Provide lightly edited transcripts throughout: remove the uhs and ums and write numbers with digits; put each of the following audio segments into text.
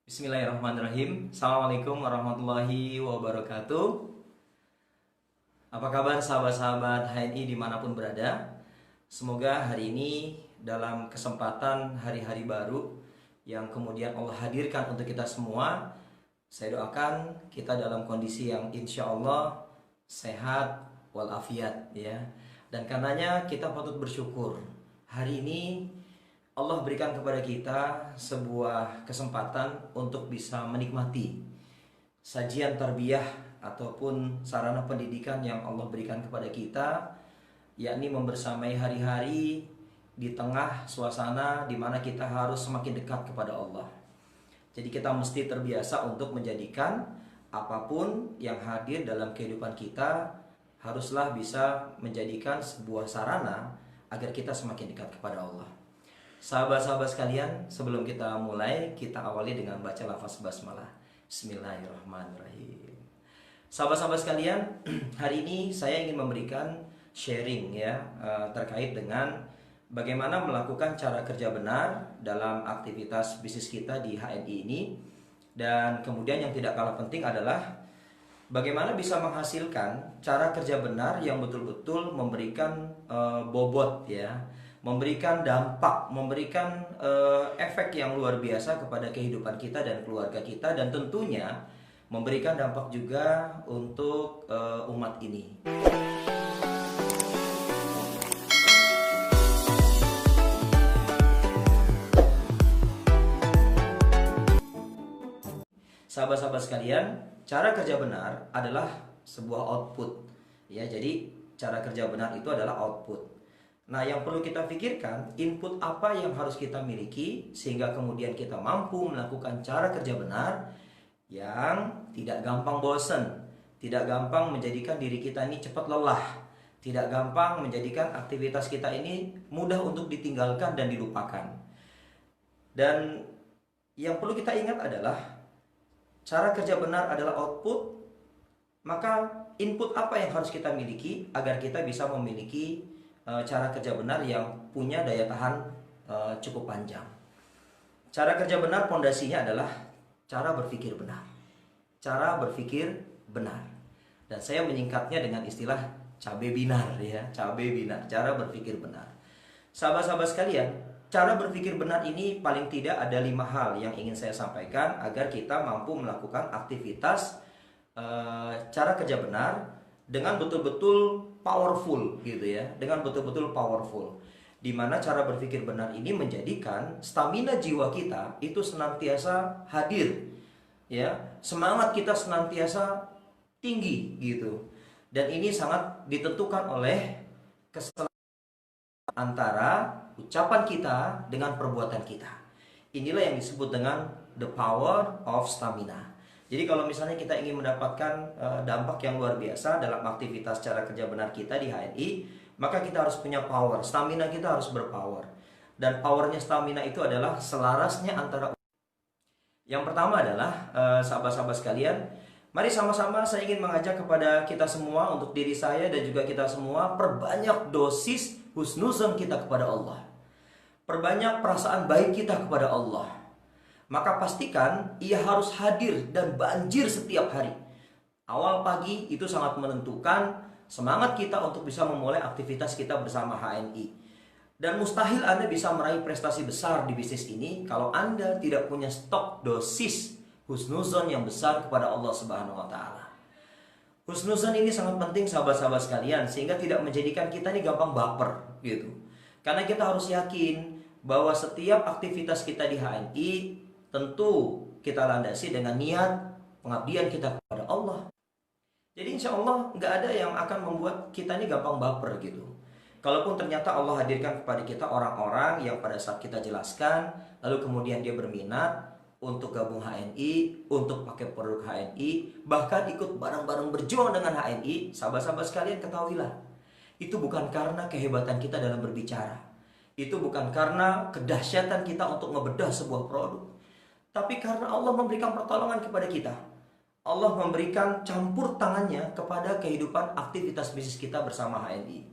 Bismillahirrahmanirrahim. Assalamualaikum warahmatullahi wabarakatuh. Apa kabar sahabat-sahabat HNI dimanapun berada? Semoga hari ini dalam kesempatan hari-hari baru yang kemudian Allah hadirkan untuk kita semua, saya doakan kita dalam kondisi yang insya Allah sehat walafiat ya. Dan karenanya kita patut bersyukur. Hari ini Allah berikan kepada kita sebuah kesempatan untuk bisa menikmati sajian tarbiyah ataupun sarana pendidikan yang Allah berikan kepada kita, yakni membersamai hari-hari di tengah suasana di mana kita harus semakin dekat kepada Allah. Jadi kita mesti terbiasa untuk menjadikan apapun yang hadir dalam kehidupan kita haruslah bisa menjadikan sebuah sarana agar kita semakin dekat kepada Allah. Sahabat-sahabat sekalian, sebelum kita mulai, kita awali dengan baca lafaz basmalah. Bismillahirrahmanirrahim. Sahabat-sahabat sekalian, hari ini saya ingin memberikan sharing ya terkait dengan bagaimana melakukan cara kerja benar dalam aktivitas bisnis kita di HNI ini. Dan kemudian yang tidak kalah penting adalah bagaimana bisa menghasilkan cara kerja benar yang betul-betul memberikan bobot ya, memberikan dampak, memberikan efek yang luar biasa kepada kehidupan kita dan keluarga kita, dan tentunya memberikan dampak juga untuk umat ini. Sahabat-sahabat sekalian, cara kerja benar adalah sebuah output ya. Jadi cara kerja benar itu adalah output. Nah, yang perlu kita pikirkan, input apa yang harus kita miliki sehingga kemudian kita mampu melakukan cara kerja benar yang tidak gampang bosan, tidak gampang menjadikan diri kita ini cepat lelah, tidak gampang menjadikan aktivitas kita ini mudah untuk ditinggalkan dan dilupakan. Dan yang perlu kita ingat adalah cara kerja benar adalah output, maka input apa yang harus kita miliki agar kita bisa memiliki cara kerja benar yang punya daya tahan cukup panjang. Cara kerja benar pondasinya adalah cara berpikir benar. Cara berpikir benar. Dan saya menyingkatnya dengan istilah cabe binar ya, cabe binar, cara berpikir benar. Sahabat-sahabat sekalian, cara berpikir benar ini paling tidak ada 5 hal yang ingin saya sampaikan agar kita mampu melakukan aktivitas cara kerja benar dengan betul-betul powerful gitu ya, dengan betul-betul powerful. Dimana cara berpikir benar ini menjadikan stamina jiwa kita itu senantiasa hadir ya, semangat kita senantiasa tinggi gitu. Dan ini sangat ditentukan oleh keselamatan antara ucapan kita dengan perbuatan kita. Inilah yang disebut dengan the power of stamina. Jadi kalau misalnya kita ingin mendapatkan dampak yang luar biasa dalam aktivitas cara kerja benar kita di HNI, maka kita harus punya power, stamina kita harus berpower. Dan powernya stamina itu adalah selarasnya antara. Yang pertama adalah sahabat-sahabat sekalian, mari sama-sama saya ingin mengajak kepada kita semua, untuk diri saya dan juga kita semua, perbanyak dosis husnuzon kita kepada Allah. Perbanyak perasaan baik kita kepada Allah. Maka pastikan ia harus hadir dan banjir setiap hari. Awal pagi itu sangat menentukan semangat kita untuk bisa memulai aktivitas kita bersama HNI. Dan mustahil Anda bisa meraih prestasi besar di bisnis ini kalau Anda tidak punya stok dosis husnuzon yang besar kepada Allah Subhanahu wa taala. Husnuzon ini sangat penting sahabat-sahabat sekalian, sehingga tidak menjadikan kita ini gampang baper gitu. Karena kita harus yakin bahwa setiap aktivitas kita di HNI tentu kita landasi dengan niat pengabdian kita kepada Allah. Jadi insya Allah nggak ada yang akan membuat kita ini gampang baper gitu. Kalaupun ternyata Allah hadirkan kepada kita orang-orang yang pada saat kita jelaskan, lalu kemudian dia berminat untuk gabung HNI, untuk pakai produk HNI, bahkan ikut bareng-bareng berjuang dengan HNI, sahabat-sahabat sekalian ketahuilah, itu bukan karena kehebatan kita dalam berbicara. Itu bukan karena kedahsyatan kita untuk ngebedah sebuah produk. Tapi karena Allah memberikan pertolongan kepada kita. Allah memberikan campur tangannya kepada kehidupan aktivitas bisnis kita bersama HNI.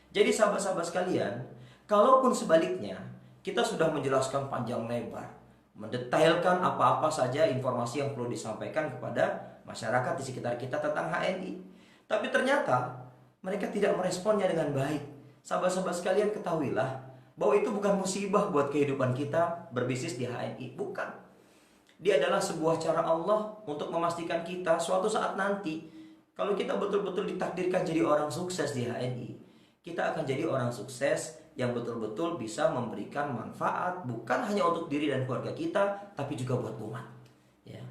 Jadi sahabat-sahabat sekalian, kalaupun sebaliknya, kita sudah menjelaskan panjang lebar, mendetailkan apa-apa saja informasi yang perlu disampaikan kepada masyarakat di sekitar kita tentang HNI. Tapi ternyata mereka tidak meresponnya dengan baik. Sahabat-sahabat sekalian, ketahuilah bahwa itu bukan musibah buat kehidupan kita berbisnis di HNI. Bukan. Dia adalah sebuah cara Allah untuk memastikan kita suatu saat nanti, kalau kita betul-betul ditakdirkan jadi orang sukses di HNI, kita akan jadi orang sukses yang betul-betul bisa memberikan manfaat bukan hanya untuk diri dan keluarga kita, tapi juga buat umat. Ya.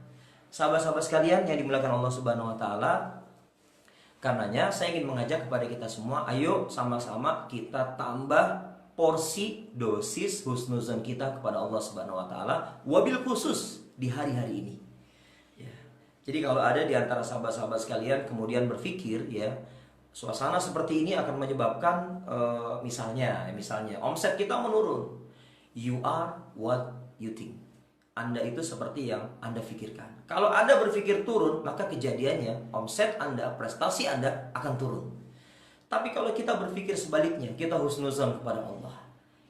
Sahabat-sahabat sekalian yang dimuliakan Allah Subhanahu wa taala, karenanya saya ingin mengajak kepada kita semua, ayo sama-sama kita tambah porsi dosis husnuzon kita kepada Allah Subhanahu wa taala, wabil khusus di hari-hari ini. Ya. Jadi kalau ada di antara sahabat-sahabat sekalian kemudian berpikir, ya, suasana seperti ini akan menyebabkan misalnya omset kita menurun. You are what you think. Anda itu seperti yang Anda pikirkan. Kalau Anda berpikir turun, maka kejadiannya omset Anda, prestasi Anda akan turun. Tapi kalau kita berpikir sebaliknya, kita husnuzon kepada Allah,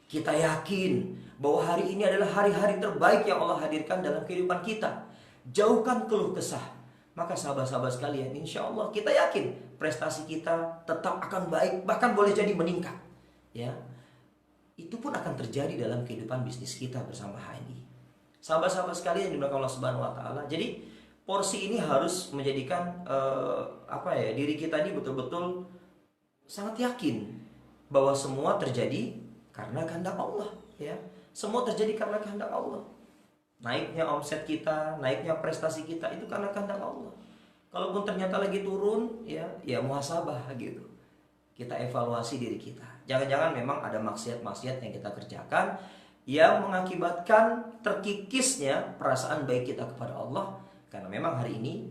kita yakin bahwa hari ini adalah hari-hari terbaik yang Allah hadirkan dalam kehidupan kita, jauhkan keluh kesah, maka sahabat-sahabat sekalian, insya Allah kita yakin prestasi kita tetap akan baik, bahkan boleh jadi meningkat. Ya, itu pun akan terjadi dalam kehidupan bisnis kita bersama HNI. Sahabat-sahabat sekalian dimuliakan Allah Subhanahu wa taala. Jadi porsi ini harus menjadikan diri kita ini betul-betul sangat yakin bahwa semua terjadi karena kehendak Allah, ya. Semua terjadi karena kehendak Allah. Naiknya omset kita, naiknya prestasi kita itu karena kehendak Allah. Kalaupun ternyata lagi turun, ya muhasabah gitu. Kita evaluasi diri kita. Jangan-jangan memang ada maksiat-maksiat yang kita kerjakan yang mengakibatkan terkikisnya perasaan baik kita kepada Allah, karena memang hari ini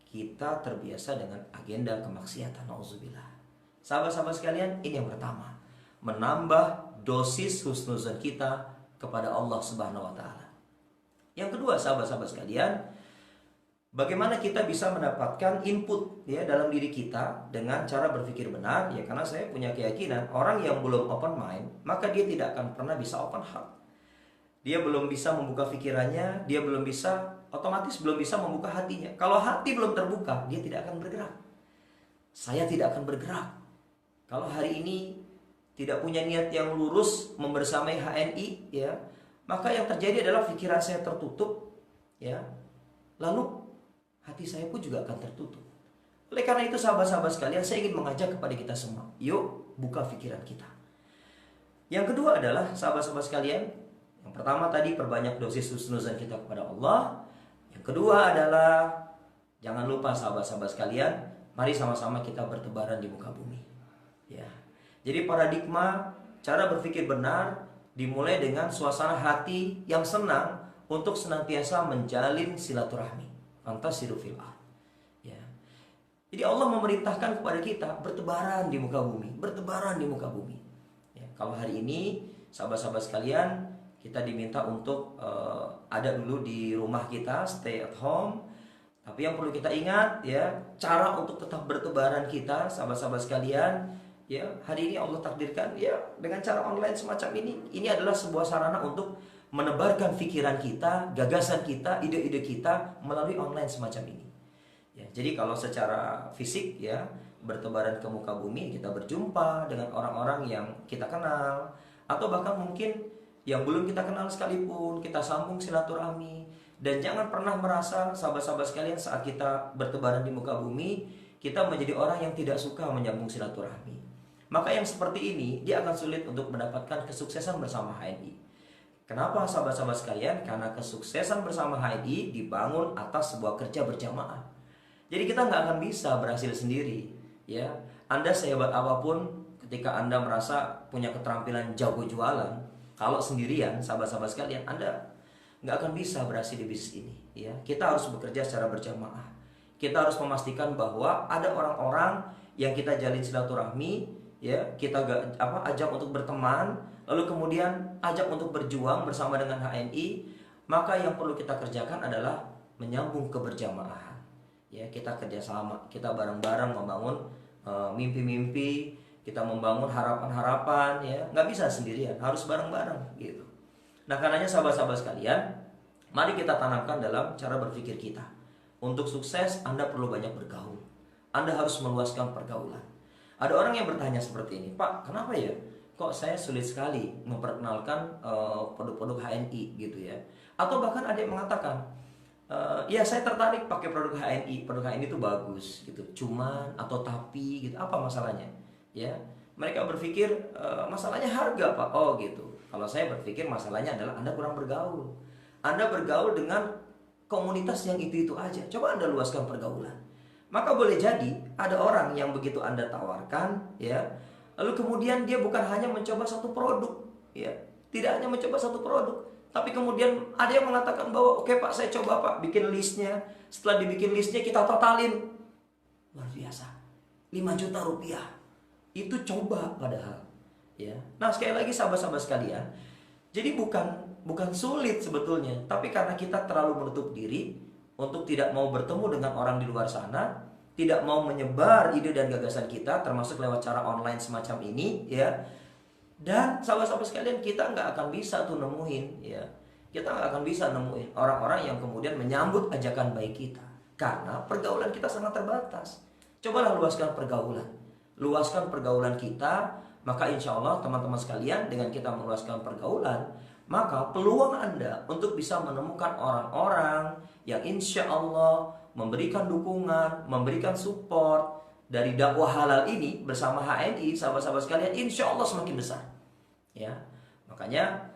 kita terbiasa dengan agenda kemaksiatan. Nauzubillah. Sahabat-sahabat sekalian, ini yang pertama, menambah dosis husnuzon kita kepada Allah Subhanahu wa taala. Yang kedua, sahabat-sahabat sekalian, bagaimana kita bisa mendapatkan input, ya, dalam diri kita dengan cara berpikir benar, ya, karena saya punya keyakinan orang yang belum open mind, maka dia tidak akan pernah bisa open heart. Dia belum bisa membuka pikirannya, dia otomatis belum bisa membuka hatinya. Kalau hati belum terbuka, dia tidak akan bergerak. Saya tidak akan bergerak kalau hari ini tidak punya niat yang lurus membersamai HNI, ya, maka yang terjadi adalah pikiran saya tertutup, ya, lalu hati saya pun juga akan tertutup. Oleh karena itu, sahabat-sahabat sekalian, saya ingin mengajak kepada kita semua, yuk buka pikiran kita. Yang kedua adalah, sahabat-sahabat sekalian, yang pertama tadi perbanyak dosis husnuzon kita kepada Allah. Yang kedua adalah, jangan lupa sahabat-sahabat sekalian, mari sama-sama kita bertebaran di muka bumi. Ya. Jadi paradigma cara berpikir benar dimulai dengan suasana hati yang senang untuk senantiasa menjalin silaturahmi. Fantasiru fil ardh. Ya. Jadi Allah memerintahkan kepada kita bertebaran di muka bumi, bertebaran di muka bumi. Ya. Kalau hari ini sahabat-sahabat sekalian, kita diminta untuk ada dulu di rumah kita, stay at home. Tapi yang perlu kita ingat, ya, cara untuk tetap bertebaran kita, sahabat-sahabat sekalian, ya, hari ini Allah takdirkan, ya, dengan cara online semacam ini. Ini adalah sebuah sarana untuk menebarkan pikiran kita, gagasan kita, ide-ide kita melalui online semacam ini. Ya, jadi kalau secara fisik, ya, bertebaran ke muka bumi, kita berjumpa dengan orang-orang yang kita kenal, atau bahkan mungkin yang belum kita kenal sekalipun, kita sambung silaturahmi. Dan jangan pernah merasa, sahabat-sahabat sekalian, saat kita bertebaran di muka bumi, kita menjadi orang yang tidak suka menyambung silaturahmi. Maka yang seperti ini, dia akan sulit untuk mendapatkan kesuksesan bersama HNI. Kenapa, sahabat-sahabat sekalian? Karena kesuksesan bersama HNI dibangun atas sebuah kerja berjamaah. Jadi kita nggak akan bisa berhasil sendiri, ya. Anda sehebat apapun, ketika Anda merasa punya keterampilan jago jualan, kalau sendirian, sahabat-sahabat sekalian, Anda nggak akan bisa berhasil di bisnis ini, ya. Kita harus bekerja secara berjamaah. Kita harus memastikan bahwa ada orang-orang yang kita jalin silaturahmi, ya, kita ajak untuk berteman, lalu kemudian ajak untuk berjuang bersama dengan HNI. Maka yang perlu kita kerjakan adalah menyambung keberjamaah. Ya, kita kerjasama, kita bareng-bareng membangun mimpi-mimpi, kita membangun harapan-harapan, ya. Nggak bisa sendirian, harus bareng-bareng gitu. Nah, karenanya sahabat-sahabat sekalian, Mari kita tanamkan dalam cara berpikir kita. Untuk sukses, Anda perlu banyak bergaul. Anda harus meluaskan pergaulan. Ada orang yang bertanya seperti ini, Pak, kenapa ya? Kok saya sulit sekali memperkenalkan produk-produk HNI gitu ya? Atau bahkan ada yang mengatakan, ya saya tertarik pakai produk HNI itu bagus gitu. Cuman atau tapi gitu, apa masalahnya? Ya, mereka berpikir masalahnya harga, Pak. Oh gitu. Kalau saya berpikir masalahnya adalah Anda kurang bergaul. Anda bergaul dengan komunitas yang itu-itu aja. Coba Anda luaskan pergaulan. Maka boleh jadi ada orang yang begitu Anda tawarkan, ya, lalu kemudian dia bukan hanya mencoba satu produk, ya, tidak hanya mencoba satu produk, tapi kemudian ada yang mengatakan bahwa oke Pak, saya coba Pak, bikin listnya. Setelah dibikin listnya kita totalin, luar biasa, 5 juta rupiah. Itu coba padahal, ya. Nah sekali lagi sahabat-sahabat sekalian, jadi bukan sulit sebetulnya, tapi karena kita terlalu menutup diri untuk tidak mau bertemu dengan orang di luar sana, tidak mau menyebar ide dan gagasan kita, termasuk lewat cara online semacam ini, ya. Dan sahabat-sahabat sekalian, kita nggak akan bisa tuh nemuin, ya. Kita nggak akan bisa nemuin orang-orang yang kemudian menyambut ajakan baik kita, karena pergaulan kita sangat terbatas. Cobalah luaskan pergaulan, luaskan pergaulan kita, maka insya Allah teman-teman sekalian, dengan kita meluaskan pergaulan, maka peluang Anda untuk bisa menemukan orang-orang yang insya Allah memberikan dukungan, memberikan support dari dakwah halal ini bersama HNI, sahabat-sahabat sekalian, insya Allah semakin besar. Ya, makanya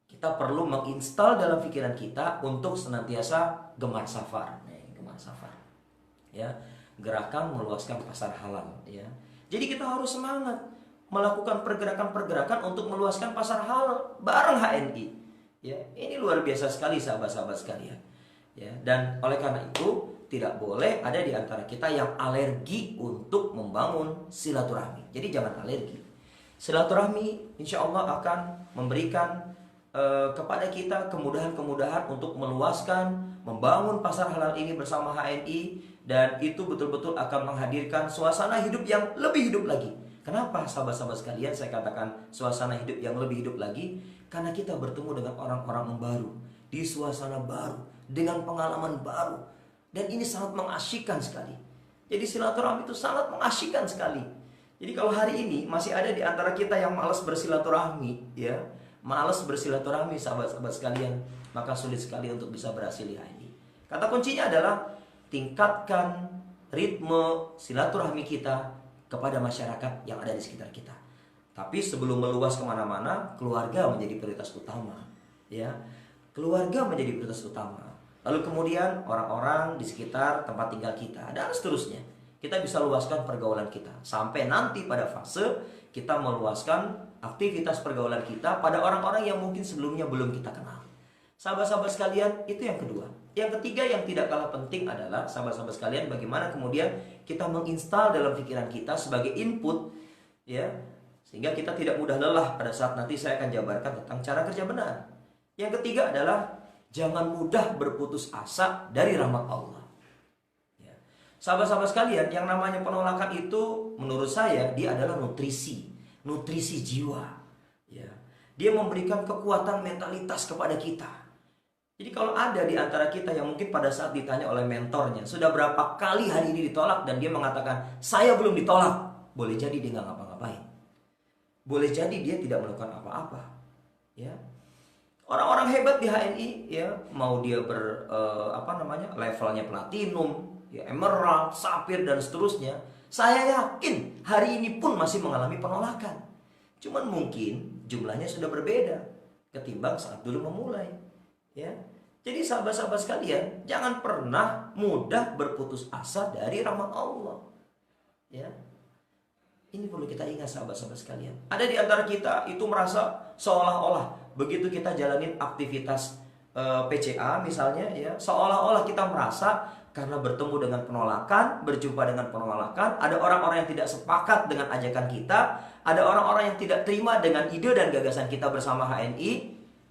kita perlu menginstal dalam pikiran kita untuk senantiasa gemar safar, gemar safar. Ya, gerakan meluaskan pasar halal. Ya, jadi kita harus semangat melakukan pergerakan-pergerakan untuk meluaskan pasar halal bareng HNI. Ya, ini luar biasa sekali sahabat-sahabat sekalian. Ya, dan oleh karena itu tidak boleh ada di antara kita yang alergi untuk membangun silaturahmi. Jadi jangan alergi. Silaturahmi insya Allah akan memberikan kepada kita kemudahan-kemudahan untuk meluaskan, membangun pasar halal ini bersama HNI, dan itu betul-betul akan menghadirkan suasana hidup yang lebih hidup lagi. Kenapa sahabat-sahabat sekalian saya katakan suasana hidup yang lebih hidup lagi? Karena kita bertemu dengan orang-orang baru, di suasana baru, dengan pengalaman baru. Dan ini sangat mengasyikkan sekali. Jadi silaturahmi itu sangat mengasyikkan sekali. Jadi kalau hari ini masih ada di antara kita yang malas bersilaturahmi, ya, malas bersilaturahmi sahabat-sahabat sekalian, maka sulit sekali untuk bisa berhasil di HNI. Kata kuncinya adalah tingkatkan ritme silaturahmi kita kepada masyarakat yang ada di sekitar kita. Tapi sebelum meluas kemana-mana, keluarga menjadi prioritas utama, ya. Keluarga menjadi prioritas utama. Lalu kemudian orang-orang di sekitar tempat tinggal kita, dan seterusnya. Kita bisa luaskan pergaulan kita sampai nanti pada fase kita meluaskan aktivitas pergaulan kita pada orang-orang yang mungkin sebelumnya belum kita kenal. Sahabat-sahabat sekalian, itu yang kedua. Yang ketiga yang tidak kalah penting adalah sahabat-sahabat sekalian, bagaimana kemudian kita menginstal dalam pikiran kita sebagai input, ya, sehingga kita tidak mudah lelah pada saat nanti saya akan jabarkan tentang cara kerja benar. Yang ketiga adalah jangan mudah berputus asa dari rahmat Allah. Ya. Sahabat-sahabat sekalian, yang namanya penolakan itu menurut saya dia adalah nutrisi jiwa. Ya. Dia memberikan kekuatan mentalitas kepada kita. Jadi kalau ada di antara kita yang mungkin pada saat ditanya oleh mentornya, sudah berapa kali hari ini ditolak, dan dia mengatakan saya belum ditolak, boleh jadi dia nggak ngapa-ngapain. Boleh jadi dia tidak melakukan apa-apa. Ya. Orang-orang hebat di HNI, ya, mau dia levelnya platinum, ya, emerald, safir dan seterusnya, saya yakin hari ini pun masih mengalami penolakan. Cuman mungkin jumlahnya sudah berbeda ketimbang saat dulu memulai, ya. Jadi sahabat-sahabat sekalian, jangan pernah mudah berputus asa dari rahmat Allah, ya. Ini perlu kita ingat sahabat-sahabat sekalian. Ada di antara kita itu merasa seolah-olah begitu kita jalanin aktivitas PCA misalnya, ya, seolah-olah kita merasa karena bertemu dengan penolakan, berjumpa dengan penolakan, ada orang-orang yang tidak sepakat dengan ajakan kita, ada orang-orang yang tidak terima dengan ide dan gagasan kita bersama HNI,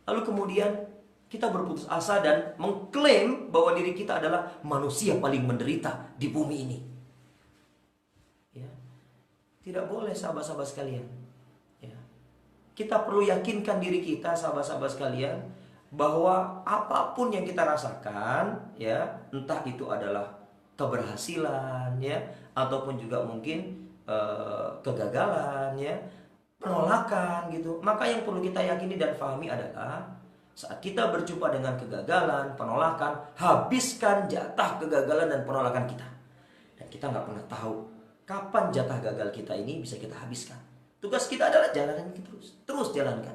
lalu kemudian kita berputus asa dan mengklaim bahwa diri kita adalah manusia paling menderita di bumi ini. Ya. Tidak boleh sahabat-sahabat sekalian. Ya. Kita perlu yakinkan diri kita sahabat-sahabat sekalian bahwa apapun yang kita rasakan, ya, entah itu adalah keberhasilan, ya, ataupun juga mungkin kegagalan, ya, penolakan gitu. Maka yang perlu kita yakini dan pahami adalah saat kita berjumpa dengan kegagalan, penolakan, habiskan jatah kegagalan dan penolakan kita. Dan kita nggak pernah tahu kapan jatah gagal kita ini bisa kita habiskan. Tugas kita adalah jalanin terus jalankan.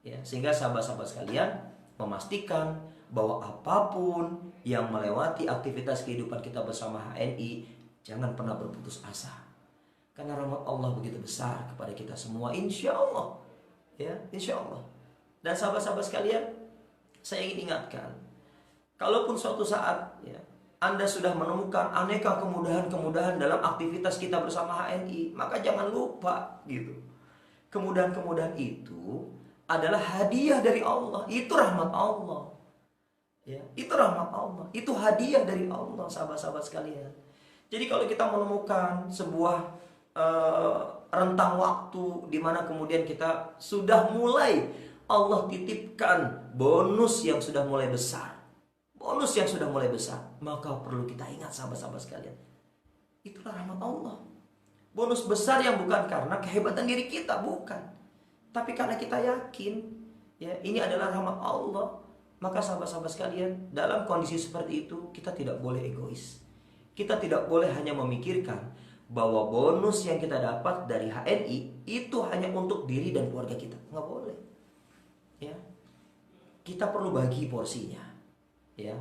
Ya, sehingga sahabat-sahabat sekalian memastikan bahwa apapun yang melewati aktivitas kehidupan kita bersama HNI, jangan pernah berputus asa. Karena rahmat Allah begitu besar kepada kita semua, insya Allah. Ya, insya Allah. Dan sahabat-sahabat sekalian, saya ingin ingatkan, kalaupun suatu saat, ya, Anda sudah menemukan aneka kemudahan-kemudahan dalam aktivitas kita bersama HNI, maka jangan lupa gitu. Kemudahan-kemudahan itu adalah hadiah dari Allah. Itu rahmat Allah. Ya, itu rahmat Allah. Itu hadiah dari Allah, sahabat-sahabat sekalian. Jadi kalau kita menemukan sebuah rentang waktu di mana kemudian kita sudah mulai Allah titipkan bonus yang sudah mulai besar. Bonus yang sudah mulai besar, maka perlu kita ingat sahabat-sahabat sekalian. Itulah rahmat Allah. Bonus besar yang bukan karena kehebatan diri kita, bukan. Tapi karena kita yakin, ya, ini adalah rahmat Allah. Maka sahabat-sahabat sekalian, dalam kondisi seperti itu kita tidak boleh egois. Kita tidak boleh hanya memikirkan bahwa bonus yang kita dapat dari HNI itu hanya untuk diri dan keluarga kita. Nggak boleh. Ya. Kita perlu bagi porsinya. Ya.